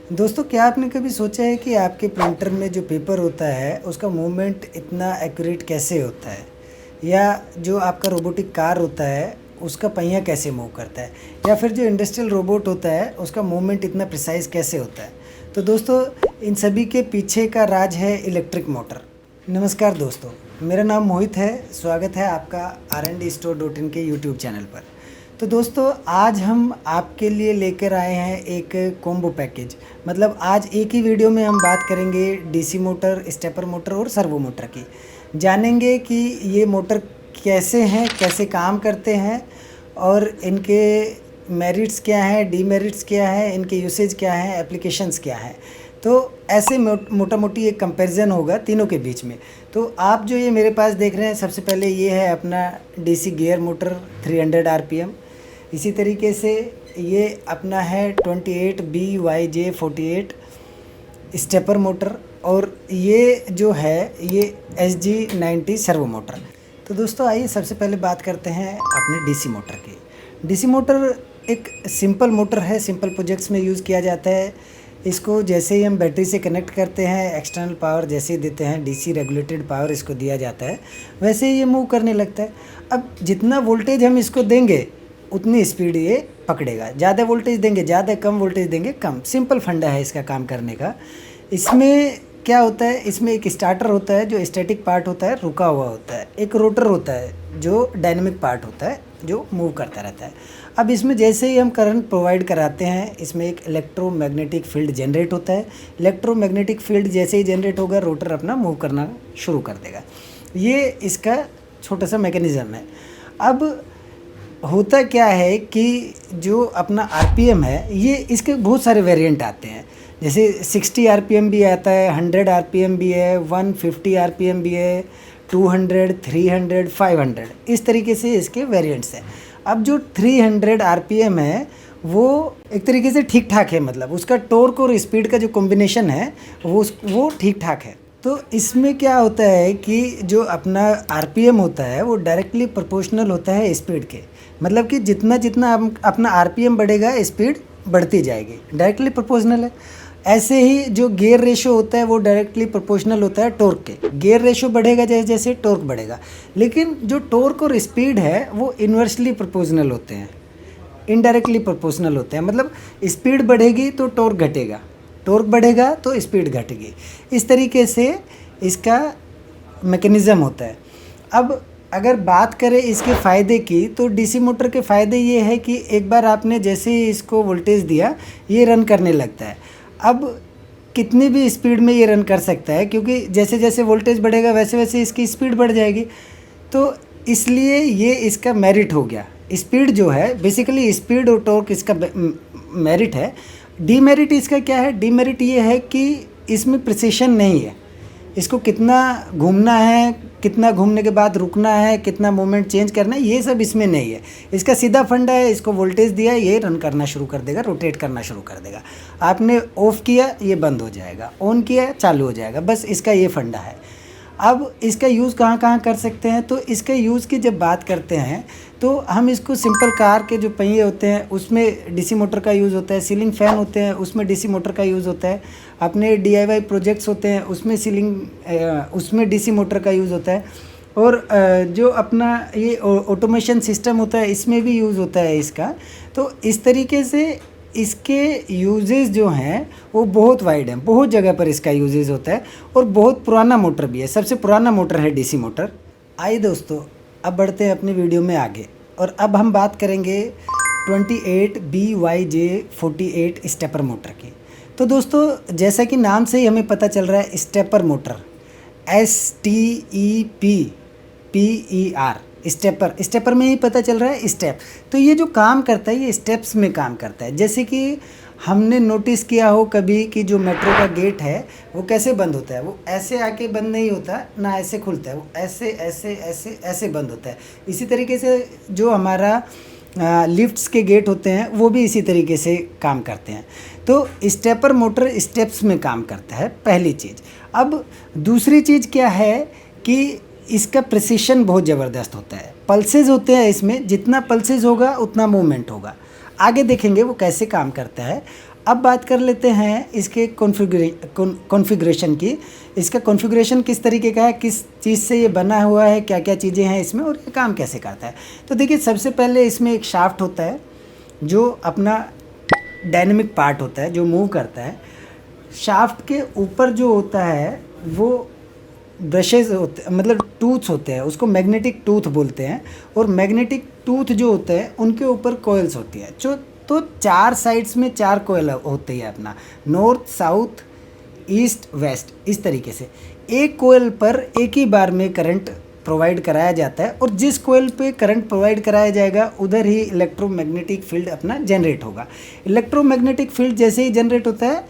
दोस्तों, क्या आपने कभी सोचा है कि आपके प्रिंटर में जो पेपर होता है उसका मूवमेंट इतना एक्यूरेट कैसे होता है? या जो आपका रोबोटिक कार होता है उसका पहिया कैसे मूव करता है? या फिर जो इंडस्ट्रियल रोबोट होता है उसका मूवमेंट इतना प्रिसाइज कैसे होता है? तो दोस्तों, इन सभी के पीछे का राज है इलेक्ट्रिक मोटर। नमस्कार दोस्तों, मेरा नाम मोहित है। स्वागत है आपका R&D Store.in के यूट्यूब चैनल पर। तो दोस्तों, आज हम आपके लिए लेकर आए हैं एक कॉम्बो पैकेज। मतलब आज एक ही वीडियो में हम बात करेंगे डीसी मोटर, स्टेपर मोटर और सर्वो मोटर की। जानेंगे कि ये मोटर कैसे हैं, कैसे काम करते हैं और इनके मेरिट्स क्या हैं, डीमेरिट्स क्या है, इनके यूसेज क्या हैं, एप्लीकेशंस क्या हैं। तो ऐसे मोटा मोटी एक कंपैरिजन होगा तीनों के बीच में। तो आप जो ये मेरे पास देख रहे हैं, सबसे पहले ये है अपना डीसी गियर मोटर 300 आरपीएम। इसी तरीके से ये अपना है 28BYJ48 स्टेपर मोटर, और ये जो है ये SG90 सर्वो मोटर। तो दोस्तों, आइए सबसे पहले बात करते हैं अपने डीसी मोटर की। डीसी मोटर एक सिंपल मोटर है, सिंपल प्रोजेक्ट्स में यूज़ किया जाता है। इसको जैसे ही हम बैटरी से कनेक्ट करते हैं, एक्सटर्नल पावर जैसे ही देते हैं, डीसी रेगुलेटेड पावर इसको दिया जाता है, वैसे ही ये मूव करने लगता है। अब जितना वोल्टेज हम इसको देंगे उतनी स्पीड ये पकड़ेगा। ज़्यादा वोल्टेज देंगे ज़्यादा, कम वोल्टेज देंगे कम। सिंपल फंडा है इसका काम करने का। इसमें क्या होता है, इसमें एक स्टार्टर होता है जो स्टैटिक पार्ट होता है, रुका हुआ होता है। एक रोटर होता है जो डायनेमिक पार्ट होता है, जो मूव करता रहता है। अब इसमें जैसे ही हम करंट प्रोवाइड कराते हैं, इसमें एक इलेक्ट्रोमैग्नेटिक फील्ड जनरेट होता है। इलेक्ट्रोमैग्नेटिक फील्ड जैसे ही जनरेट होगा, रोटर अपना मूव करना शुरू कर देगा। ये इसका छोटा सा मैकेनिज़्म है। अब होता क्या है कि जो अपना आरपीएम है, ये इसके बहुत सारे वेरिएंट आते हैं। जैसे 60 आरपीएम भी आता है, 100 आरपीएम भी है, 150 आरपीएम भी है, 200, 300, 500, इस तरीके से इसके वेरिएंट्स हैं। अब जो 300 आरपीएम है वो एक तरीके से ठीक ठाक है। मतलब उसका टॉर्क और स्पीड का जो कॉम्बिनेशन है वो ठीक ठाक है। तो इसमें क्या होता है कि जो अपना आरपीएम होता है वो डायरेक्टली प्रोपोर्शनल होता है स्पीड के। मतलब कि जितना जितना अपना आरपीएम बढ़ेगा, स्पीड बढ़ती जाएगी, डायरेक्टली प्रोपोर्शनल है। ऐसे ही जो गियर रेशो होता है वो डायरेक्टली प्रोपोर्शनल होता है टॉर्क के। गियर रेशो बढ़ेगा जैसे जैसे टॉर्क बढ़ेगा। लेकिन जो टॉर्क और स्पीड है वो इन्वर्सली प्रोपोर्शनल होते हैं, इनडायरेक्टली प्रोपोर्शनल होते हैं। मतलब स्पीड बढ़ेगी तो टॉर्क घटेगा, टॉर्क बढ़ेगा तो स्पीड घटेगी। इस तरीके से इसका मैकेनिज़्म होता है। अब अगर बात करें इसके फ़ायदे की, तो डीसी मोटर के फ़ायदे ये है कि एक बार आपने जैसे ही इसको वोल्टेज दिया, ये रन करने लगता है। अब कितनी भी स्पीड में ये रन कर सकता है, क्योंकि जैसे जैसे वोल्टेज बढ़ेगा वैसे वैसे इसकी स्पीड बढ़ जाएगी। तो इसलिए ये इसका मेरिट हो गया। स्पीड जो है, बेसिकली स्पीड और टॉर्क इसका मेरिट है। डीमेरिट इसका क्या है? डीमेरिट ये है कि इसमें प्रिसिशन नहीं है। इसको कितना घूमना है, कितना घूमने के बाद रुकना है, कितना मोमेंट चेंज करना है, ये सब इसमें नहीं है। इसका सीधा फंडा है, इसको वोल्टेज दिया, ये रन करना शुरू कर देगा, रोटेट करना शुरू कर देगा। आपने ऑफ़ किया, ये बंद हो जाएगा, ऑन किया, चालू हो जाएगा। बस इसका ये फंडा है। अब इसका यूज़ कहाँ कहाँ कर सकते हैं? तो इसके यूज़ की जब बात करते हैं तो हम इसको सिंपल कार के जो पहिए होते हैं उसमें डीसी मोटर का यूज़ होता है। सीलिंग फ़ैन होते हैं उसमें डीसी मोटर का यूज़ होता है। अपने DIY प्रोजेक्ट्स होते हैं उसमें डीसी मोटर का यूज़ होता है। और जो अपना ये ऑटोमेशन सिस्टम होता है इसमें भी यूज़ होता है इसका। तो इस तरीके से इसके यूजेस जो हैं वो बहुत वाइड हैं, बहुत जगह पर इसका यूजेस होता है। और बहुत पुराना मोटर भी है, सबसे पुराना मोटर है डीसी मोटर। आइए दोस्तों, अब बढ़ते हैं अपनी वीडियो में आगे, और अब हम बात करेंगे 28BYJ48 स्टेपर मोटर की। तो दोस्तों, जैसा कि नाम से ही हमें पता चल रहा है, stepper motor, STEPPER, stepper. Stepper में ही पता चल रहा है स्टेप। तो ये जो काम करता है ये स्टेप्स में काम करता है। जैसे कि हमने नोटिस किया हो कभी कि जो मेट्रो का गेट है वो कैसे बंद होता है, वो ऐसे आके बंद नहीं होता ना, ऐसे खुलता है, वो ऐसे ऐसे ऐसे ऐसे बंद होता है। इसी तरीके से जो हमारा लिफ्ट्स के गेट होते हैं वो भी इसी तरीके से काम करते हैं। तो स्टेपर मोटर स्टेप्स में काम करता है, पहली चीज़। अब दूसरी चीज़ क्या है कि इसका प्रिसिशन बहुत ज़बरदस्त होता है। पल्सेस होते हैं इसमें, जितना पल्सेस होगा उतना मूवमेंट होगा। आगे देखेंगे वो कैसे काम करता है। अब बात कर लेते हैं इसके कॉन्फ़िगरेशन की। इसका कॉन्फ़िगरेशन किस तरीके का है, किस चीज़ से ये बना हुआ है, क्या क्या चीज़ें हैं इसमें और ये काम कैसे करता है। तो देखिए, सबसे पहले इसमें एक शाफ्ट होता है जो अपना डायनेमिक पार्ट होता है जो मूव करता है। शाफ्ट के ऊपर जो होता है वो ब्रशेज़ होते हैं, मतलब टूथ्स होते हैं, उसको मैग्नेटिक टूथ बोलते हैं। और मैग्नेटिक टूथ जो होते हैं उनके ऊपर कोयल्स होती है। जो तो 4 साइड्स में 4 कोयल होती है अपना, नॉर्थ साउथ ईस्ट वेस्ट, इस तरीके से एक कोयल पर एक ही बार में करंट प्रोवाइड कराया जाता है। और जिस कोयल पे करंट प्रोवाइड कराया जाएगा उधर ही इलेक्ट्रोमैग्नेटिक फील्ड अपना जनरेट होगा। इलेक्ट्रोमैग्नेटिक फील्ड जैसे ही जनरेट होता है,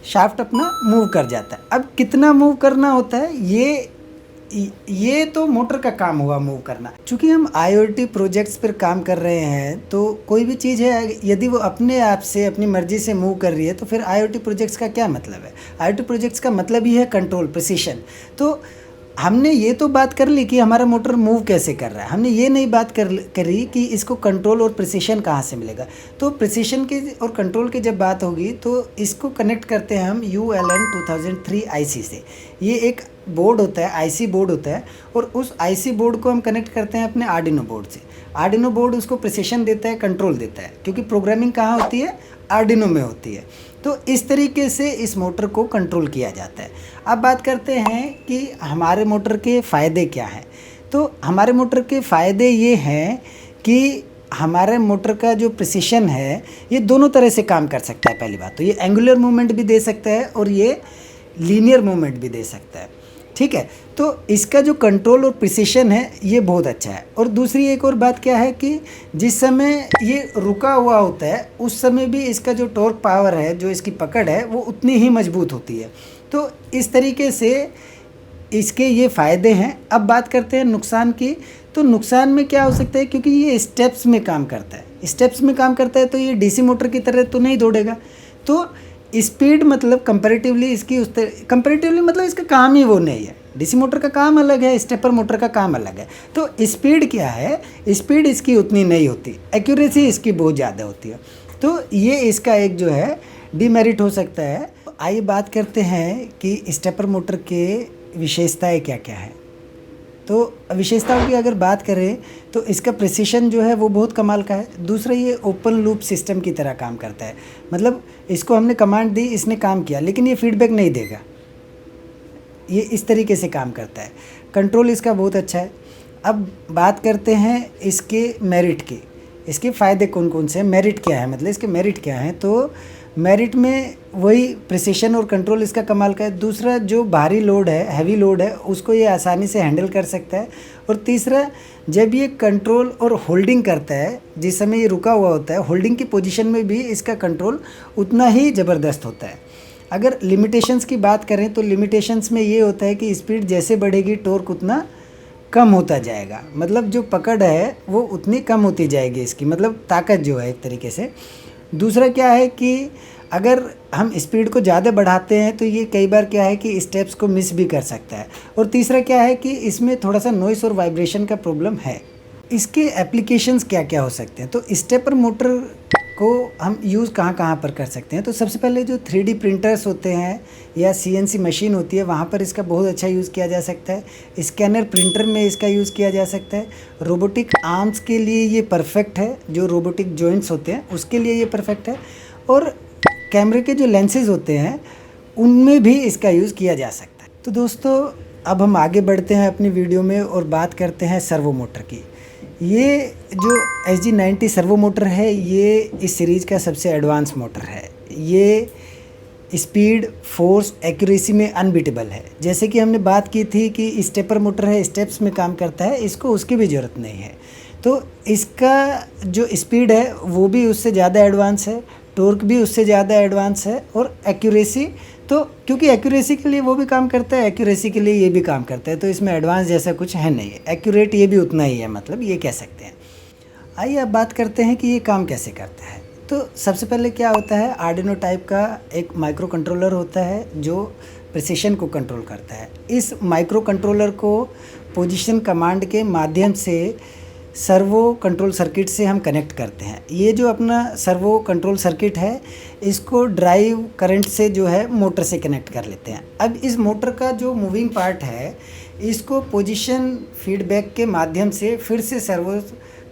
शाफ्ट अपना मूव कर जाता है। अब कितना मूव करना होता है ये तो मोटर का काम हुआ मूव करना। चूँकि हम IoT प्रोजेक्ट्स पर काम कर रहे हैं तो कोई भी चीज़ है यदि वो अपने आप से अपनी मर्ज़ी से मूव कर रही है तो फिर IoT प्रोजेक्ट्स का क्या मतलब है। IoT प्रोजेक्ट्स का मतलब ही है कंट्रोल, प्रिसिशन। तो हमने ये तो बात कर ली कि हमारा मोटर मूव कैसे कर रहा है, हमने ये नहीं बात करी कि इसको कंट्रोल और प्रिसिशन कहाँ से मिलेगा। तो प्रिसिशन की और कंट्रोल की जब बात होगी तो इसको कनेक्ट करते हैं हम ULN 2003 IC से। ये एक बोर्ड होता है, IC बोर्ड होता है, और उस IC बोर्ड को हम कनेक्ट करते हैं अपने आर्डिनो बोर्ड से। आर्डिनो बोर्ड उसको प्रिसिशन देता है, कंट्रोल देता है, क्योंकि प्रोग्रामिंग कहाँ होती है, आर्डिनो में होती है। तो इस तरीके से इस मोटर को कंट्रोल किया जाता है। अब बात करते हैं कि हमारे मोटर के फ़ायदे क्या हैं। तो हमारे मोटर के फ़ायदे ये हैं कि हमारे मोटर का जो प्रिसिशन है ये दोनों तरह से काम कर सकता है। पहली बात तो ये एंगुलर मूवमेंट भी दे सकता है और ये लीनियर मूवमेंट भी दे सकता है, ठीक है। तो इसका जो कंट्रोल और प्रिसिशन है ये बहुत अच्छा है। और दूसरी एक और बात क्या है कि जिस समय ये रुका हुआ होता है उस समय भी इसका जो टॉर्क पावर है, जो इसकी पकड़ है, वो उतनी ही मजबूत होती है। तो इस तरीके से इसके ये फ़ायदे हैं। अब बात करते हैं नुकसान की। तो नुकसान में क्या हो सकता है, क्योंकि ये स्टेप्स में काम करता है, स्टेप्स में काम करता है तो ये DC मोटर की तरह तो नहीं दौड़ेगा। तो स्पीड मतलब कंपैरेटिवली इसकी कंपैरेटिवली मतलब इसका काम ही वो नहीं है। DC मोटर का काम अलग है, स्टेपर मोटर का काम अलग है। तो स्पीड क्या है, स्पीड इसकी उतनी नहीं होती, एक्यूरेसी इसकी बहुत ज़्यादा होती है। तो ये इसका एक जो है डीमेरिट हो सकता है। आइए बात करते हैं कि स्टेपर मोटर के विशेषताएं क्या क्या है। तो विशेषताओं की अगर बात करें तो इसका प्रिसिशन जो है वो बहुत कमाल का है। दूसरा, ये ओपन लूप सिस्टम की तरह काम करता है, मतलब इसको हमने कमांड दी, इसने काम किया, लेकिन ये फीडबैक नहीं देगा, ये इस तरीके से काम करता है। कंट्रोल इसका बहुत अच्छा है। अब बात करते हैं इसके मेरिट की, इसके फ़ायदे कौन कौन से हैं, मेरिट क्या है, मतलब इसके मेरिट क्या हैं। तो मेरिट में वही प्रिसिशन और कंट्रोल इसका कमाल का है। दूसरा, जो भारी लोड है, हैवी लोड है, उसको ये आसानी से हैंडल कर सकता है। और तीसरा, जब ये कंट्रोल और होल्डिंग करता है, जिस समय ये रुका हुआ होता है, होल्डिंग की पोजीशन में भी इसका कंट्रोल उतना ही ज़बरदस्त होता है। अगर लिमिटेशंस की बात करें तो लिमिटेशंस में ये होता है कि स्पीड जैसे बढ़ेगी टॉर्क उतना कम होता जाएगा, मतलब जो पकड़ है वो उतनी कम होती जाएगी इसकी, मतलब ताकत जो है एक तरीके से। दूसरा क्या है कि अगर हम स्पीड को ज़्यादा बढ़ाते हैं तो ये कई बार क्या है कि स्टेप्स को मिस भी कर सकता है। और तीसरा क्या है कि इसमें थोड़ा सा नॉइस और वाइब्रेशन का प्रॉब्लम है। इसके एप्लीकेशंस क्या क्या हो सकते हैं, तो स्टेपर मोटर को हम यूज़ कहाँ कहाँ पर कर सकते हैं। तो सबसे पहले जो 3D प्रिंटर्स होते हैं या CNC मशीन होती है, वहाँ पर इसका बहुत अच्छा यूज़ किया जा सकता है। स्कैनर प्रिंटर में इसका यूज़ किया जा सकता है। रोबोटिक आर्म्स के लिए ये परफेक्ट है, जो रोबोटिक जॉइंट्स होते हैं उसके लिए ये परफेक्ट है। और कैमरे के जो लेंसेज होते हैं उनमें भी इसका यूज़ किया जा सकता है। तो दोस्तों, अब हम आगे बढ़ते हैं अपनी वीडियो में और बात करते हैं सर्वो मोटर की। ये जो SG90 सर्वो मोटर है ये इस सीरीज़ का सबसे एडवांस मोटर है। ये स्पीड, फोर्स, एक्यूरेसी में अनबीटेबल है। जैसे कि हमने बात की थी कि स्टेपर मोटर है, स्टेप्स में काम करता है, इसको उसकी भी ज़रूरत नहीं है। तो इसका जो स्पीड है वो भी उससे ज़्यादा एडवांस है, टॉर्क भी उससे ज़्यादा एडवांस है, और एक्यूरेसी तो क्योंकि एक्यूरेसी के लिए वो भी काम करता है, एक्यूरेसी के लिए ये भी काम करता है, तो इसमें एडवांस जैसा कुछ है नहीं है। एक्यूरेट ये भी उतना ही है, मतलब ये कह सकते हैं। आइए अब बात करते हैं कि ये काम कैसे करता है। तो सबसे पहले क्या होता है, आर्डिनो टाइप का एक माइक्रो कंट्रोलर होता है जो प्रिसिशन को कंट्रोल करता है। इस माइक्रो कंट्रोलर को पोजीशन कमांड के माध्यम से सर्वो कंट्रोल सर्किट से हम कनेक्ट करते हैं। ये जो अपना सर्वो कंट्रोल सर्किट है, इसको ड्राइव करंट से जो है मोटर से कनेक्ट कर लेते हैं। अब इस मोटर का जो मूविंग पार्ट है, इसको पोजीशन फीडबैक के माध्यम से फिर से सर्वो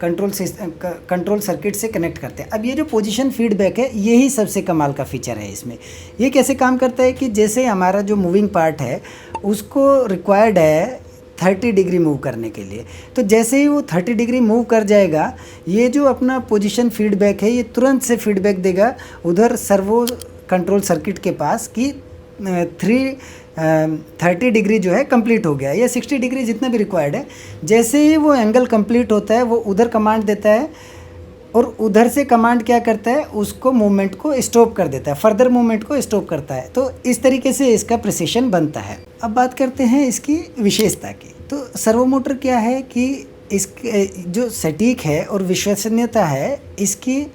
कंट्रोल सर्किट से कनेक्ट करते हैं। अब ये जो पोजीशन फीडबैक है, यही सबसे कमाल का फीचर है इसमें। ये कैसे काम करता है कि जैसे हमारा जो मूविंग पार्ट है, उसको रिक्वायर्ड है 30 डिग्री मूव करने के लिए, तो जैसे ही वो 30 डिग्री मूव कर जाएगा, ये जो अपना पोजीशन फीडबैक है, ये तुरंत से फीडबैक देगा उधर सर्वो कंट्रोल सर्किट के पास कि 30 डिग्री जो है कंप्लीट हो गया, या 60 डिग्री जितना भी रिक्वायर्ड है। जैसे ही वो एंगल कंप्लीट होता है, वो उधर कमांड देता है, और उधर से कमांड क्या करता है, उसको मूवमेंट को स्टॉप कर देता है, फर्दर मूवमेंट को स्टॉप करता है। तो इस तरीके से इसका प्रिसिशन बनता है। अब बात करते हैं इसकी विशेषता की। तो सर्वो मोटर क्या है कि इसके जो सटीक है और विश्वसनीयता है, इसकी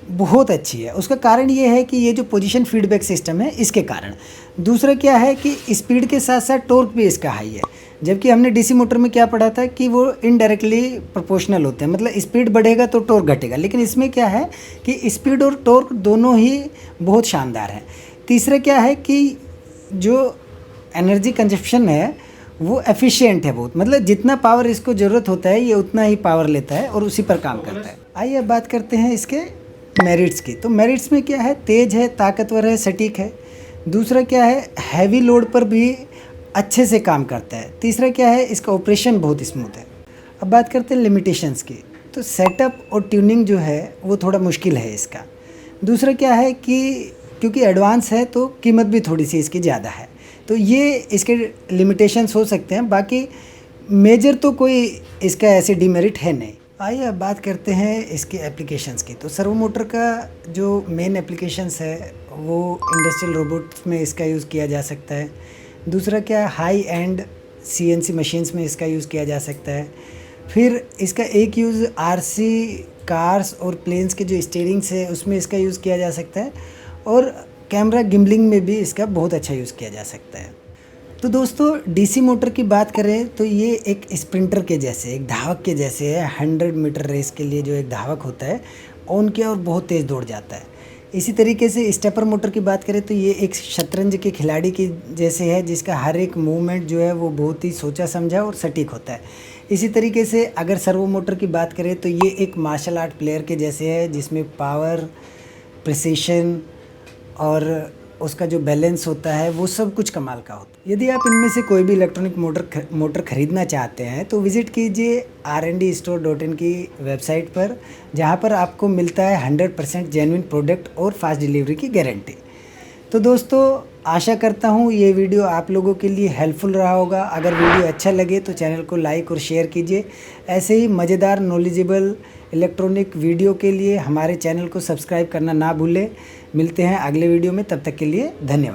बहुत अच्छी है। उसका कारण ये है कि ये जो पोजीशन फीडबैक सिस्टम है, इसके कारण। दूसरा क्या है कि स्पीड के साथ साथ टॉर्क भी इसका हाई है, जबकि हमने डीसी मोटर में क्या पढ़ा था कि वो इनडायरेक्टली प्रोपोर्शनल होते हैं, मतलब स्पीड बढ़ेगा तो टॉर्क घटेगा। लेकिन इसमें क्या है कि स्पीड और टॉर्क दोनों ही बहुत शानदार हैं। तीसरा क्या है कि जो एनर्जी कंजप्शन है, वो एफिशिएंट है बहुत, मतलब जितना पावर इसको ज़रूरत होता है, ये उतना ही पावर लेता है और उसी पर काम करता है। आइए अब बात करते हैं इसके मेरिट्स की। तो मेरिट्स में क्या है, तेज़ है, ताकतवर है, सटीक है। दूसरा क्या है, हैवी लोड पर भी अच्छे से काम करता है। तीसरा क्या है, इसका ऑपरेशन बहुत स्मूथ है। अब बात करते हैं लिमिटेशंस की। तो सेटअप और ट्यूनिंग जो है वो थोड़ा मुश्किल है इसका। दूसरा क्या है कि क्योंकि एडवांस है तो कीमत भी थोड़ी सी इसकी ज़्यादा है, तो ये इसके लिमिटेशंस हो सकते हैं। बाकी मेजर तो कोई इसका ऐसे डिमेरिट है नहीं। आइए अब बात करते हैं इसके एप्लीकेशंस की। तो सर्वो मोटर का जो मेन एप्लीकेशंस है, वो इंडस्ट्रियल रोबोट्स में इसका यूज़ किया जा सकता है। दूसरा क्या है, हाई एंड CNC मशीन्स में इसका यूज़ किया जा सकता है। फिर इसका एक यूज़ RC कार्स और प्लेन्स के जो स्टीयरिंग्स है, उसमें इसका यूज़ किया जा सकता है। और कैमरा गिम्बलिंग में भी इसका बहुत अच्छा यूज़ किया जा सकता है। तो दोस्तों, DC मोटर की बात करें तो ये एक स्प्रिंटर के जैसे, एक धावक के जैसे है। 100 मीटर रेस के लिए जो एक धावक होता है, ऑन किया और बहुत तेज़ दौड़ जाता है। इसी तरीके से स्टेपर मोटर की बात करें तो ये एक शतरंज के खिलाड़ी की जैसे है, जिसका हर एक मूवमेंट जो है वो बहुत ही सोचा समझा और सटीक होता है। इसी तरीके से अगर सर्वो मोटर की बात करें तो ये एक मार्शल आर्ट प्लेयर के जैसे है, जिसमें पावर, प्रिसिशन और उसका जो बैलेंस होता है, वो सब कुछ कमाल का होता है। यदि आप इनमें से कोई भी इलेक्ट्रॉनिक मोटर खरीदना चाहते हैं तो विज़िट कीजिए rndstore.in की वेबसाइट पर, जहां पर आपको मिलता है 100% जेन्युइन प्रोडक्ट और फास्ट डिलीवरी की गारंटी। तो दोस्तों, आशा करता हूं ये वीडियो आप लोगों के लिए हेल्पफुल रहा होगा। अगर वीडियो अच्छा लगे तो चैनल को लाइक और शेयर कीजिए। ऐसे ही मज़ेदार नॉलेजेबल इलेक्ट्रॉनिक वीडियो के लिए हमारे चैनल को सब्सक्राइब करना ना भूलें। मिलते हैं अगले वीडियो में, तब तक के लिए धन्यवाद।